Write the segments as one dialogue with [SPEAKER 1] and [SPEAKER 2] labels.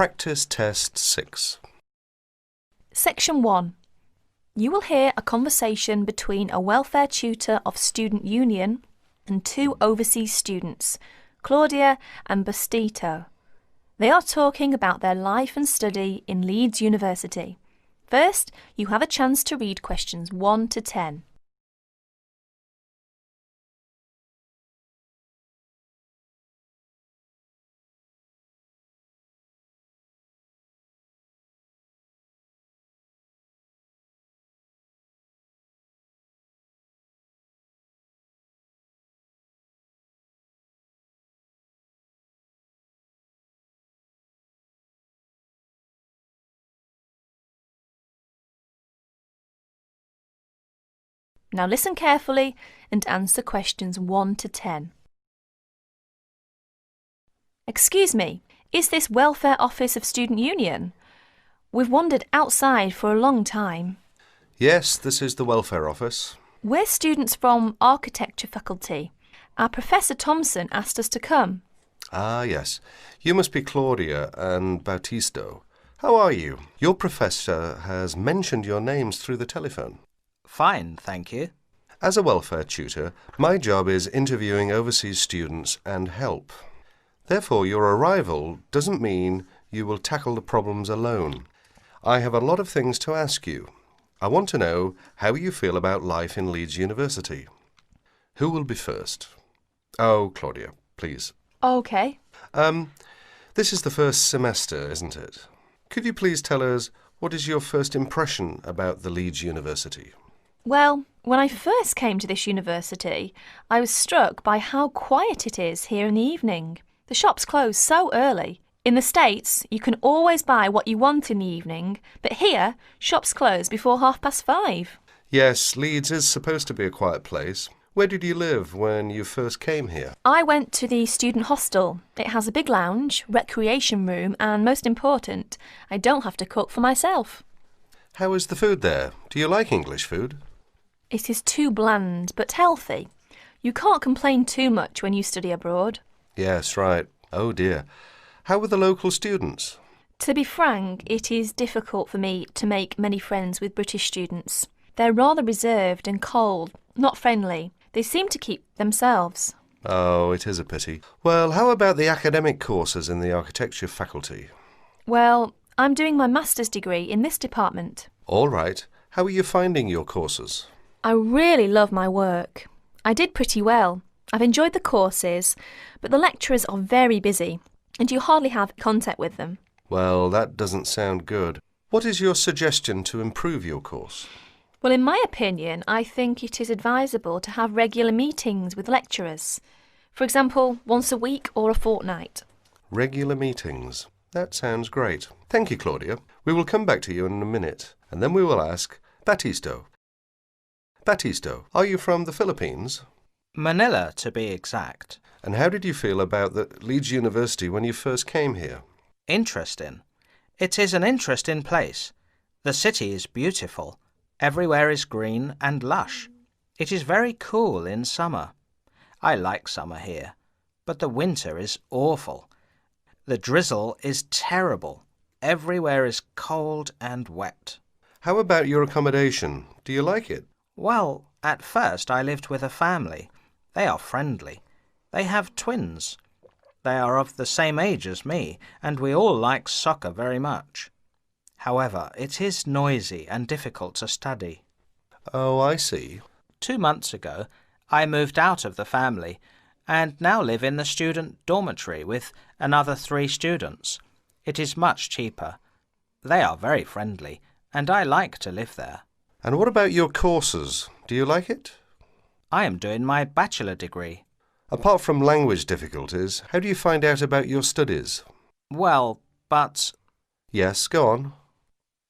[SPEAKER 1] Practice Test 6.
[SPEAKER 2] Section 1. You will hear a conversation between a welfare tutor of Student Union and two overseas students, Claudia and Bastito. They are talking about their life and study in Leeds University. First, you have a chance to read questions 1 to 10. Now listen carefully and answer questions 1 to 10. Excuse me, is this Welfare Office of Student Union? We've wandered outside for a long time.
[SPEAKER 1] Yes, this is the Welfare Office.
[SPEAKER 2] We're students from Architecture faculty. Our Professor Thompson asked us to come.
[SPEAKER 1] Ah, yes. You must be Claudia and Bautisto. How are you? Your professor has mentioned your names through the telephone.
[SPEAKER 3] Fine, thank you.
[SPEAKER 1] As a welfare tutor, my job is interviewing overseas students and help. Therefore, your arrival doesn't mean you will tackle the problems alone. I have a lot of things to ask you. I want to know how you feel about life in Leeds University. Who will be first? Oh, Claudia, please.
[SPEAKER 2] OK.
[SPEAKER 1] This is the first semester, isn't it? Could you please tell us what is your first impression about the Leeds University?
[SPEAKER 2] Well, when I first came to this university, I was struck by how quiet it is here in the evening. The shops close so early. In the States, you can always buy what you want in the evening, but here, shops close before 5:30.
[SPEAKER 1] Yes, Leeds is supposed to be a quiet place. Where did you live when you first came here?
[SPEAKER 2] I went to the student hostel. It has a big lounge, recreation room, and most important, I don't have to cook for myself.
[SPEAKER 1] How is the food there? Do you like English food?
[SPEAKER 2] It is too bland, but healthy. You can't complain too much when you study abroad.
[SPEAKER 1] Yes, right. Oh dear. How were the local students?
[SPEAKER 2] To be frank, it is difficult for me to make many friends with British students. They're rather reserved and cold, not friendly. They seem to keep themselves.
[SPEAKER 1] Oh, it is a pity. Well, how about the academic courses in the architecture faculty?
[SPEAKER 2] Well, I'm doing my master's degree in this department.
[SPEAKER 1] All right. How are you finding your courses?
[SPEAKER 2] I really love my work. I did pretty well. I've enjoyed the courses, but the lecturers are very busy, and you hardly have contact with them.
[SPEAKER 1] Well, that doesn't sound good. What is your suggestion to improve your course?
[SPEAKER 2] Well, in my opinion, I think it is advisable to have regular meetings with lecturers. For example, once a week or a fortnight.
[SPEAKER 1] Regular meetings. That sounds great. Thank you, Claudia. We will come back to you in a minute, and then we will ask Batisto. Batisto, are you from the Philippines?
[SPEAKER 3] Manila, to be exact.
[SPEAKER 1] And how did you feel about the Leeds University when you first came here?
[SPEAKER 3] Interesting. It is an interesting place. The city is beautiful. Everywhere is green and lush. It is very cool in summer. I like summer here, but the winter is awful. The drizzle is terrible. Everywhere is cold and wet.
[SPEAKER 1] How about your accommodation? Do you like it?
[SPEAKER 3] Well, at first I lived with a family. They are friendly. They have twins. They are of the same age as me, and we all like soccer very much. However, it is noisy and difficult to study.
[SPEAKER 1] Oh, I see.
[SPEAKER 3] 2 months ago, I moved out of the family and now live in the student dormitory with another 3 students. It is much cheaper. They are very friendly, and I like to live there.
[SPEAKER 1] And what about your courses? Do you like it?
[SPEAKER 3] I am doing my bachelor degree.
[SPEAKER 1] Apart from language difficulties, how do you find out about your studies?
[SPEAKER 3] Well, but...
[SPEAKER 1] Yes, go on.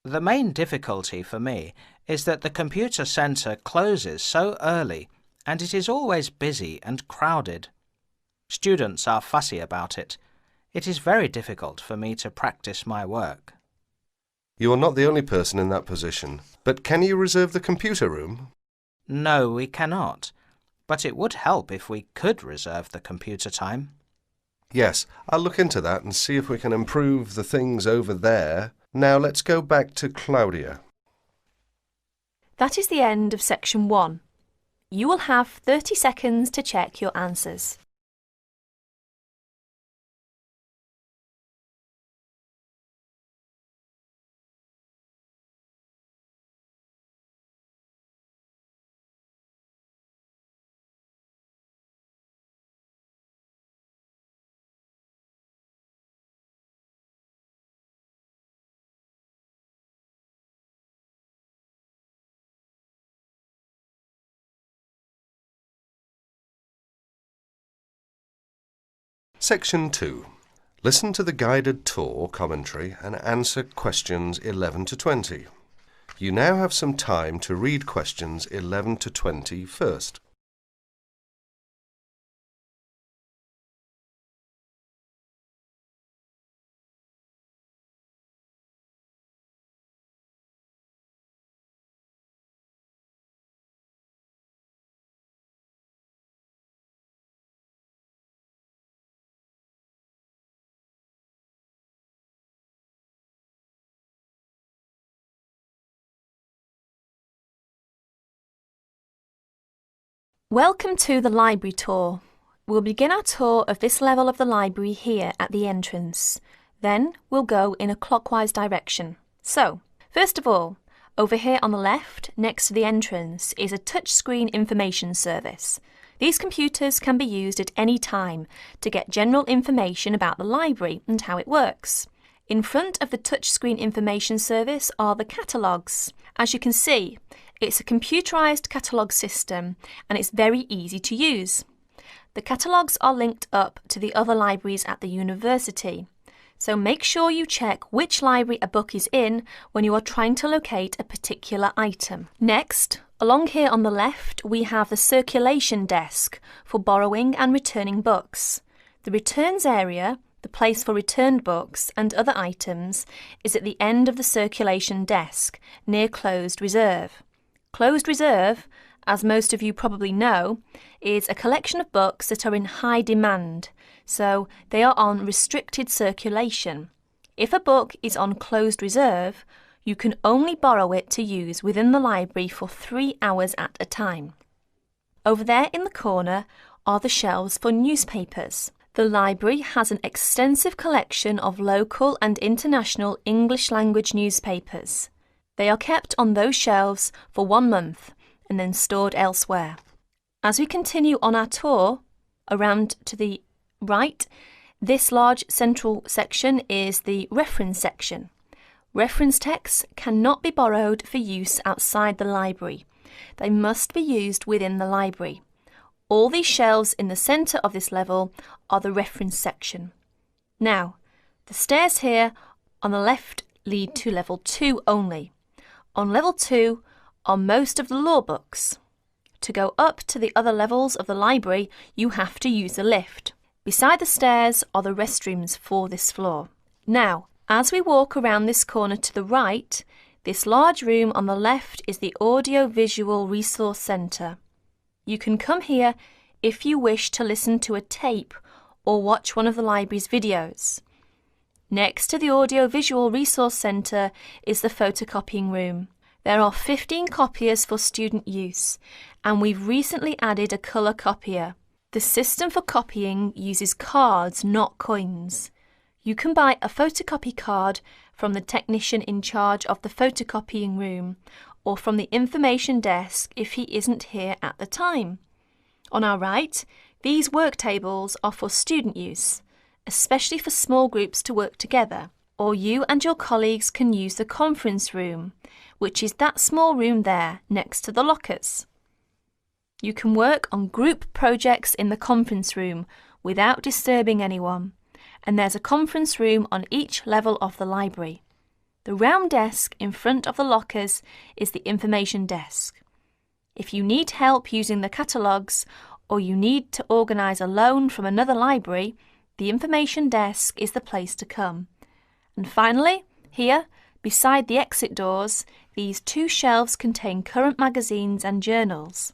[SPEAKER 3] The main difficulty for me is that the computer centre closes so early, and it is always busy and crowded. Students are fussy about it. It is very difficult for me to practice my work.
[SPEAKER 1] You are not the only person in that position, but can you reserve the computer room?
[SPEAKER 3] No, we cannot, but it would help if we could reserve the computer time.
[SPEAKER 1] Yes, I'll look into that and see if we can improve the things over there. Now let's go back to Claudia.
[SPEAKER 2] That is the end of section 1. You will have 30 seconds to check your answers.
[SPEAKER 1] Section 2. Listen to the guided tour commentary and answer questions 11 to 20. You now have some time to read questions 11 to 20 first.
[SPEAKER 2] Welcome to the library tour. We'll begin our tour of this level of the library here at the entrance. Then we'll go in a clockwise direction. So, first of all, over here on the left, next to the entrance, is a touchscreen information service. These computers can be used at any time to get general information about the library and how it works. In front of the touchscreen information service are the catalogues. As you can see, it's a computerised catalogue system and it's very easy to use. The catalogues are linked up to the other libraries at the university, so make sure you check which library a book is in when you are trying to locate a particular item. Next, along here on the left, we have the circulation desk for borrowing and returning books. The returns area, the place for returned books and other items, is at the end of the circulation desk, near closed reserve. Closed reserve, as most of you probably know, is a collection of books that are in high demand, so they are on restricted circulation. If a book is on closed reserve, you can only borrow it to use within the library for 3 hours at a time. Over there in the corner are the shelves for newspapers. The library has an extensive collection of local and international English language newspapers. They are kept on those shelves for 1 month and then stored elsewhere. As we continue on our tour, around to the right, this large central section is the reference section. Reference texts cannot be borrowed for use outside the library. They must be used within the library. All these shelves in the centre of this level are the reference section. Now, the stairs here on the left lead to level 2 only. On level 2 are most of the law books. To go up to the other levels of the library, you have to use a lift. Beside the stairs are the restrooms for this floor. Now, as we walk around this corner to the right, this large room on the left is the Audio-Visual Resource Centre. You can come here if you wish to listen to a tape or watch one of the library's videos. Next to the Audio-Visual Resource Centre is the photocopying room. There are 15 copiers for student use, and we've recently added a colour copier. The system for copying uses cards, not coins. You can buy a photocopy card from the technician in charge of the photocopying room, or from the information desk if he isn't here at the time. On our right, these work tables are for student use, especially for small groups to work together, or you and your colleagues can use the conference room, which is that small room there next to the lockers. You can work on group projects in the conference room without disturbing anyone, and there's a conference room on each level of the library. The round desk in front of the lockers is the information desk. If you need help using the catalogues, or you need to organise a loan from another library, the information desk is the place to come. And finally, here, beside the exit doors, these 2 shelves contain current magazines and journals.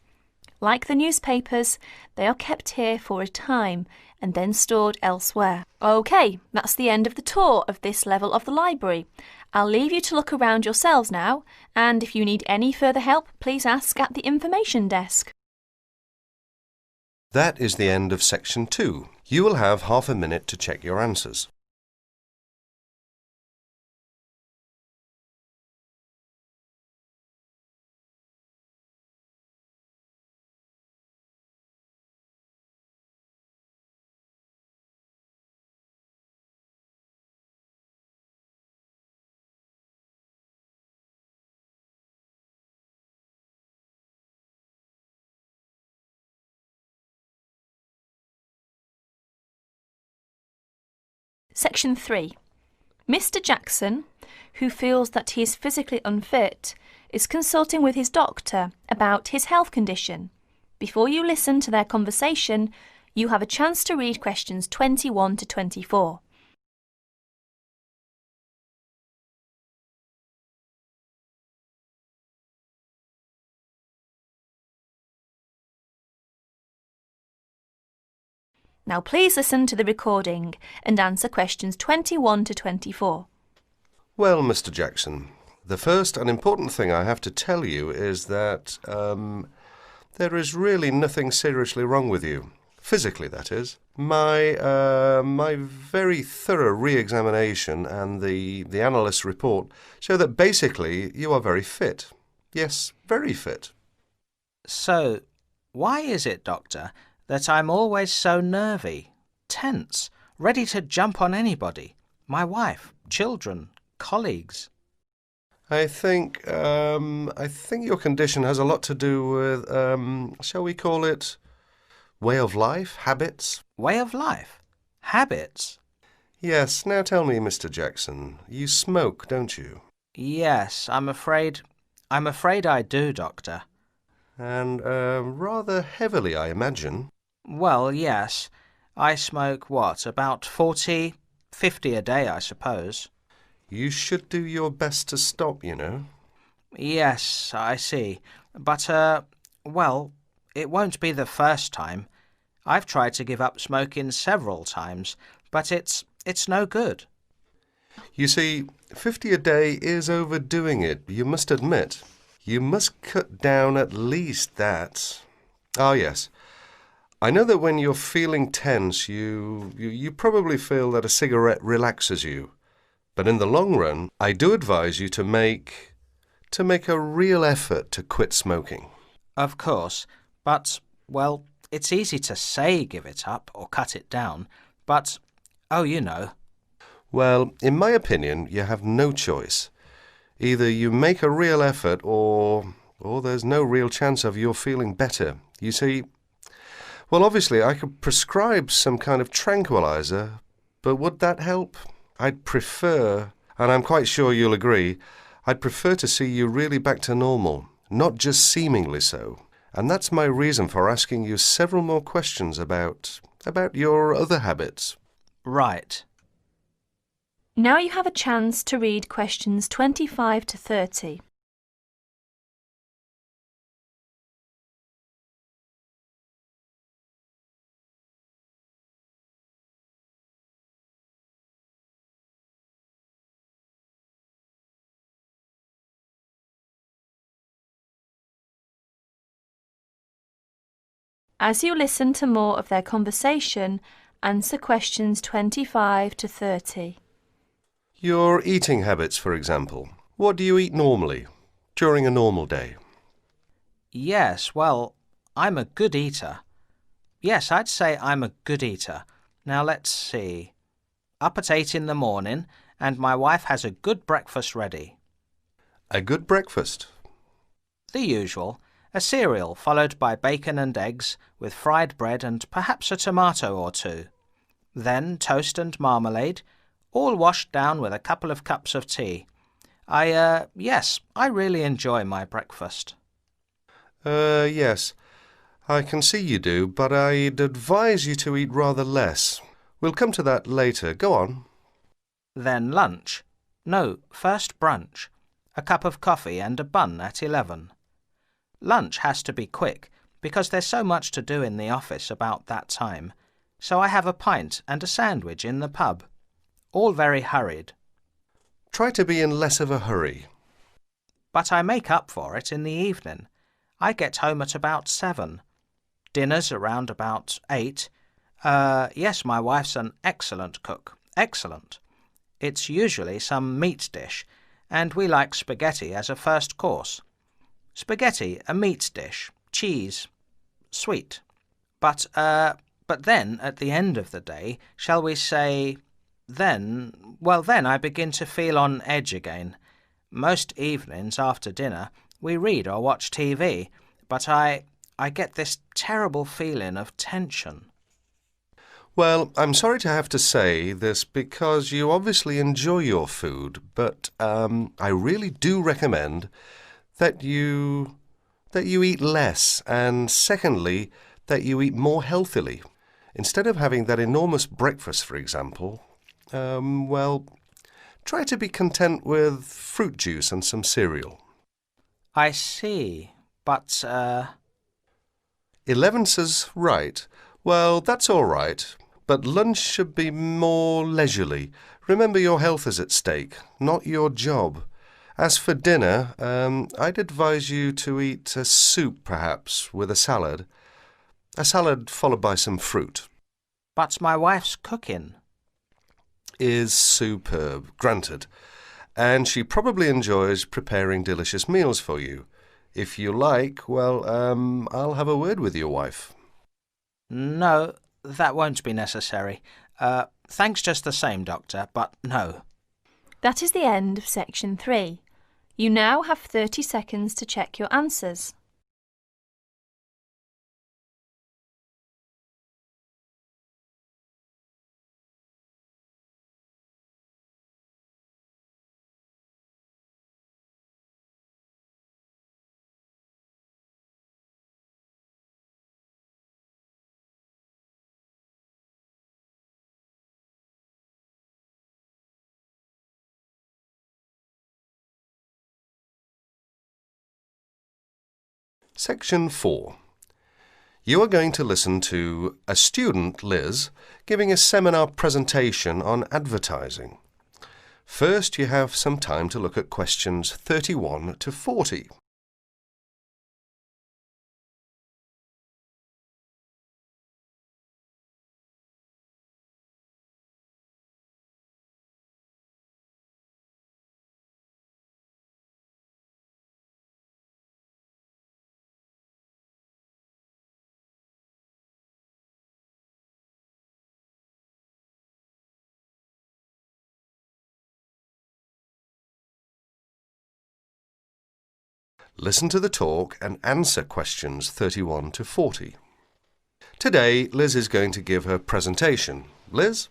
[SPEAKER 2] Like the newspapers, they are kept here for a time and then stored elsewhere. OK, that's the end of the tour of this level of the library. I'll leave you to look around yourselves now, and if you need any further help, please ask at the information desk.
[SPEAKER 1] That is the end of section 2. You will have half a minute to check your answers.
[SPEAKER 2] Section 3. Mr. Jackson, who feels that he is physically unfit, is consulting with his doctor about his health condition. Before you listen to their conversation, you have a chance to read questions 21 to 24. Now please listen to the recording and answer questions 21 to 24.
[SPEAKER 1] Well, Mr. Jackson, the first and important thing I have to tell you is that there is really nothing seriously wrong with you. Physically, that is. My very thorough re-examination and the analyst's report show that basically you are very fit. Yes, very fit.
[SPEAKER 3] So, why is it, Doctor, that I'm always so nervy, tense, ready to jump on anybody? My wife, children, colleagues.
[SPEAKER 1] I think your condition has a lot to do with, shall we call it, way of life, habits?
[SPEAKER 3] Way of life? Habits?
[SPEAKER 1] Yes. Now tell me, Mr. Jackson, you smoke, don't you?
[SPEAKER 3] Yes, I'm afraid I do, Doctor.
[SPEAKER 1] And rather heavily, I imagine.
[SPEAKER 3] Well, yes. I smoke, about 40, 50 a day, I suppose.
[SPEAKER 1] You should do your best to stop, you know.
[SPEAKER 3] Yes, I see. But, it won't be the first time. I've tried to give up smoking several times, but it's no good.
[SPEAKER 1] You see, 50 a day is overdoing it, you must admit. You must cut down at least that. Ah, yes. I know that when you're feeling tense, you probably feel that a cigarette relaxes you. But in the long run, I do advise you to make a real effort to quit smoking.
[SPEAKER 3] Of course, but, well, it's easy to say give it up or cut it down, but, you know.
[SPEAKER 1] Well, in my opinion, you have no choice. Either you make a real effort or there's no real chance of your feeling better. You see, well, obviously I could prescribe some kind of tranquilizer, but would that help? I'd prefer, and I'm quite sure you'll agree, I'd prefer to see you really back to normal, not just seemingly so. And that's my reason for asking you several more questions about your other habits.
[SPEAKER 3] Right.
[SPEAKER 2] Now you have a chance to read questions 25 to 30. As you listen to more of their conversation, answer questions 25 to 30.
[SPEAKER 1] Your eating habits, for example. What do you eat normally, during a normal day?
[SPEAKER 3] Yes, well, I'm a good eater. Yes, I'd say I'm a good eater. Now let's see. Up at 8 in the morning, and my wife has a good breakfast ready.
[SPEAKER 1] A good breakfast?
[SPEAKER 3] The usual. A cereal followed by bacon and eggs with fried bread and perhaps a tomato or two. Then toast and marmalade, all washed down with a couple of cups of tea. Yes, I really enjoy my breakfast.
[SPEAKER 1] Yes, I can see you do, but I'd advise you to eat rather less. We'll come to that later. Go on.
[SPEAKER 3] Then lunch. No, first brunch. A cup of coffee and a bun at 11. Lunch has to be quick, because there's so much to do in the office about that time. so I have a pint and a sandwich in the pub. All very hurried.
[SPEAKER 1] Try to be in less of a hurry.
[SPEAKER 3] But I make up for it in the evening. I get home at about 7. Dinner's around about 8. Yes, my wife's an excellent cook. Excellent. It's usually some meat dish, and we like spaghetti as a first course. Spaghetti, a meat dish, cheese, sweet. But then, at the end of the day, shall we say, then I begin to feel on edge again. Most evenings after dinner we read or watch TV, but I get this terrible feeling of tension.
[SPEAKER 1] Well, I'm sorry to have to say this because you obviously enjoy your food, but I really do recommend that you eat less, and secondly, that you eat more healthily. Instead of having that enormous breakfast, for example, try to be content with fruit juice and some cereal.
[SPEAKER 3] I see, but
[SPEAKER 1] 11 says right. Well, that's all right, but lunch should be more leisurely. Remember, your health is at stake, not your job. As for dinner, I'd advise you to eat a soup, perhaps, with a salad. A salad followed by some fruit.
[SPEAKER 3] But my wife's cooking
[SPEAKER 1] is superb, granted, and she probably enjoys preparing delicious meals for you. If you like, I'll have a word with your wife.
[SPEAKER 3] No, that won't be necessary. Thanks just the same, Doctor, but no.
[SPEAKER 2] That is the end of section 3. You now have 30 seconds to check your answers.
[SPEAKER 1] Section 4. You are going to listen to a student, Liz, giving a seminar presentation on advertising. First, you have some time to look at questions 31 to 40. Listen to the talk and answer questions 31 to 40. Today, Liz is going to give her presentation. Liz?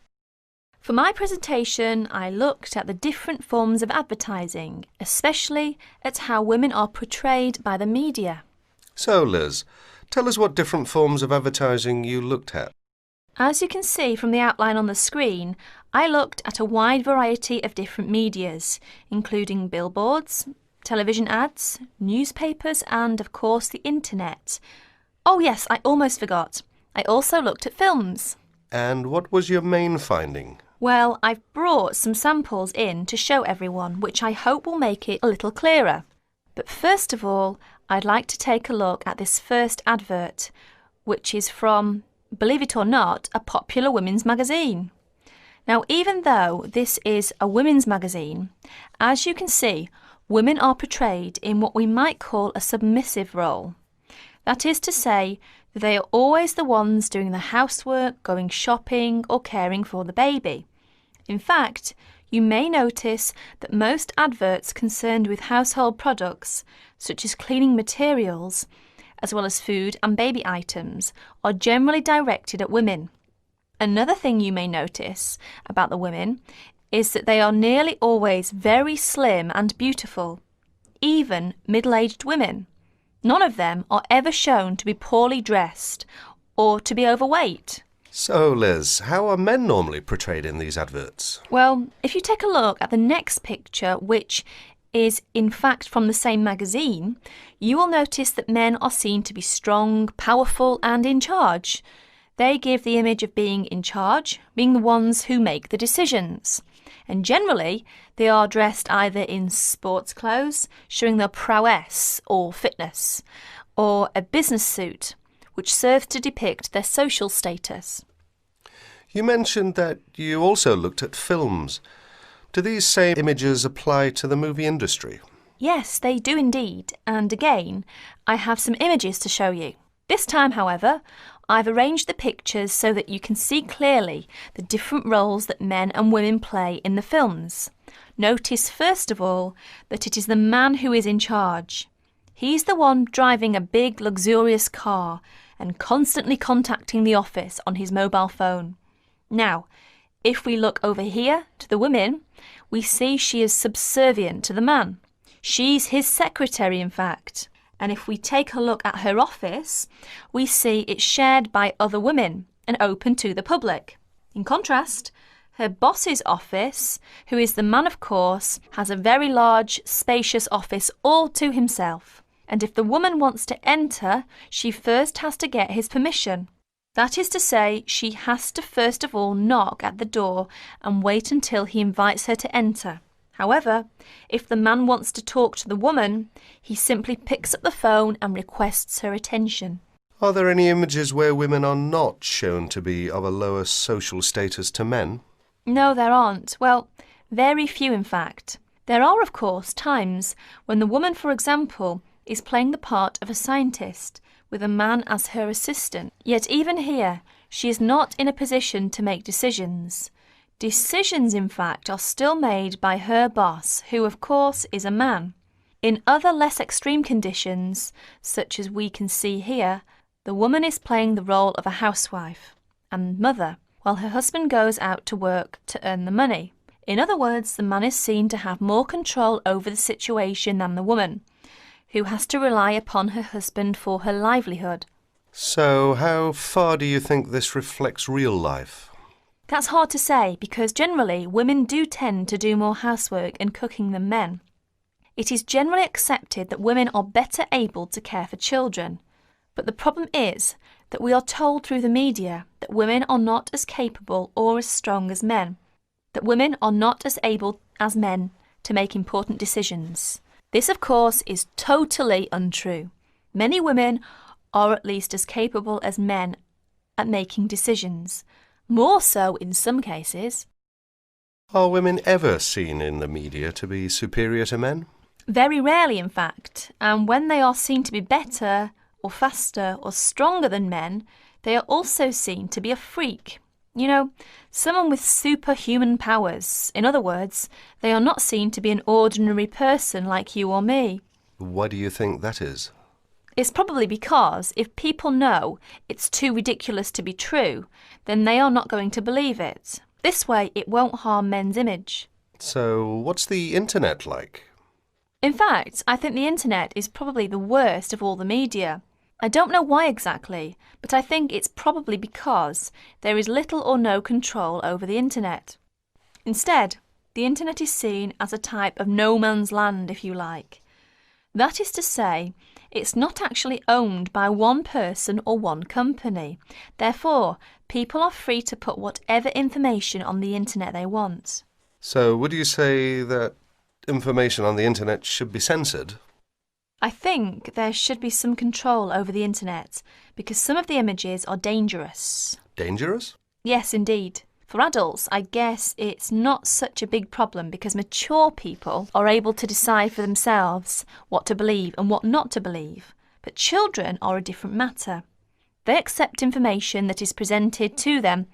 [SPEAKER 2] For my presentation, I looked at the different forms of advertising, especially at how women are portrayed by the media.
[SPEAKER 1] So, Liz, tell us what different forms of advertising you looked at.
[SPEAKER 2] As you can see from the outline on the screen, I looked at a wide variety of different medias, including billboards, television ads, newspapers and, of course, the internet. Oh yes, I almost forgot. I also looked at films.
[SPEAKER 1] And what was your main finding?
[SPEAKER 2] Well, I've brought some samples in to show everyone, which I hope will make it a little clearer. But first of all, I'd like to take a look at this first advert, which is from, believe it or not, a popular women's magazine. Now, even though this is a women's magazine, as you can see, women are portrayed in what we might call a submissive role. That is to say, that they are always the ones doing the housework, going shopping or caring for the baby. In fact, you may notice that most adverts concerned with household products, such as cleaning materials, as well as food and baby items, are generally directed at women. Another thing you may notice about the women is that they are nearly always very slim and beautiful, even middle-aged women. None of them are ever shown to be poorly dressed or to be overweight.
[SPEAKER 1] So, Liz, how are men normally portrayed in these adverts?
[SPEAKER 2] Well, if you take a look at the next picture, which is in fact from the same magazine, you will notice that men are seen to be strong, powerful and in charge. They give the image of being in charge, being the ones who make the decisions. And generally, they are dressed either in sports clothes, showing their prowess or fitness, or a business suit, which serves to depict their social status.
[SPEAKER 1] You mentioned that you also looked at films. Do these same images apply to the movie industry?
[SPEAKER 2] Yes, they do indeed, and again, I have some images to show you. This time, however, I've arranged the pictures so that you can see clearly the different roles that men and women play in the films. Notice first of all that it is the man who is in charge. He's the one driving a big, luxurious car and constantly contacting the office on his mobile phone. Now, if we look over here to the women, we see she is subservient to the man. She's his secretary, in fact. And if we take a look at her office, we see it's shared by other women and open to the public. In contrast, her boss's office, who is the man of course, has a very large, spacious office all to himself. And if the woman wants to enter, she first has to get his permission. That is to say, she has to first of all knock at the door and wait until he invites her to enter. However, if the man wants to talk to the woman, he simply picks up the phone and requests her attention.
[SPEAKER 1] Are there any images where women are not shown to be of a lower social status to men?
[SPEAKER 2] No, there aren't. Well, very few in fact. There are, of course, times when the woman, for example, is playing the part of a scientist with a man as her assistant. Yet even here, she is not in a position to make decisions. Decisions, in fact, are still made by her boss, who, of course, is a man. In other less extreme conditions, such as we can see here, the woman is playing the role of a housewife and mother, while her husband goes out to work to earn the money. In other words, the man is seen to have more control over the situation than the woman, who has to rely upon her husband for her livelihood.
[SPEAKER 1] So, how far do you think this reflects real life?
[SPEAKER 2] That's hard to say because generally women do tend to do more housework and cooking than men. It is generally accepted that women are better able to care for children. But the problem is that we are told through the media that women are not as capable or as strong as men, that women are not as able as men to make important decisions. This, of course, is totally untrue. Many women are at least as capable as men at making decisions. More so in some cases.
[SPEAKER 1] Are women ever seen in the media to be superior to men?
[SPEAKER 2] Very rarely, in fact, and when they are seen to be better or faster or stronger than men, they are also seen to be a freak. You know, someone with superhuman powers. In other words, they are not seen to be an ordinary person like you or me.
[SPEAKER 1] Why do you think that is?
[SPEAKER 2] It's probably because if people know it's too ridiculous to be true, then they are not going to believe it. This way, it won't harm men's image.
[SPEAKER 1] So, what's the internet like?
[SPEAKER 2] In fact, I think the internet is probably the worst of all the media. I don't know why exactly, but I think it's probably because there is little or no control over the internet. Instead, the internet is seen as a type of no man's land, if you like. That is to say, it's not actually owned by one person or one company. Therefore, people are free to put whatever information on the internet they want.
[SPEAKER 1] So, would you say that information on the internet should be censored?
[SPEAKER 2] I think there should be some control over the internet because some of the images are dangerous.
[SPEAKER 1] Dangerous?
[SPEAKER 2] Yes, indeed. For adults, I guess it's not such a big problem because mature people are able to decide for themselves what to believe and what not to believe. But children are a different matter. They accept information that is presented to them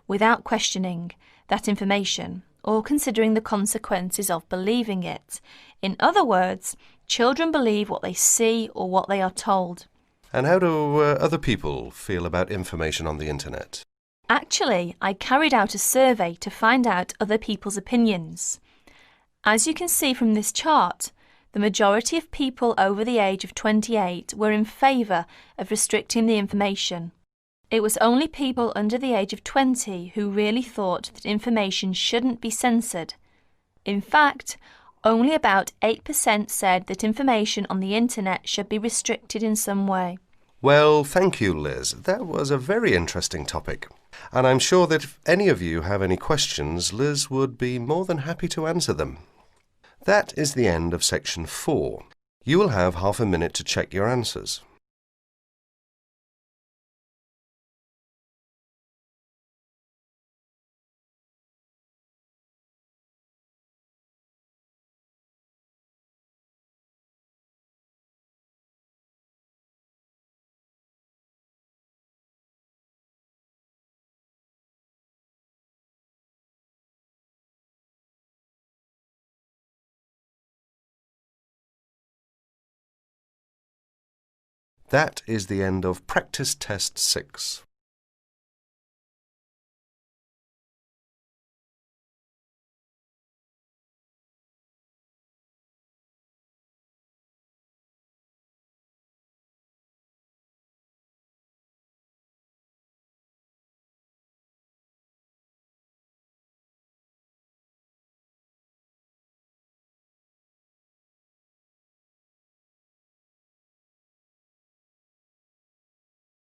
[SPEAKER 2] without questioning that information or considering the consequences of believing it. In other words, children believe what they see or what they are told.
[SPEAKER 1] And how do other people feel about information on the internet?
[SPEAKER 2] Actually, I carried out a survey to find out other people's opinions. As you can see from this chart, the majority of people over the age of 28 were in favour of restricting the information. It was only people under the age of 20 who really thought that information shouldn't be censored. In fact, only about 8% said that information on the internet should be restricted in some way.
[SPEAKER 1] Well, thank you, Liz. That was a very interesting topic. And I'm sure that if any of you have any questions, Liz would be more than happy to answer them. That is the end of section 4. You will have half a minute to check your answers. That is the end of practice test 6.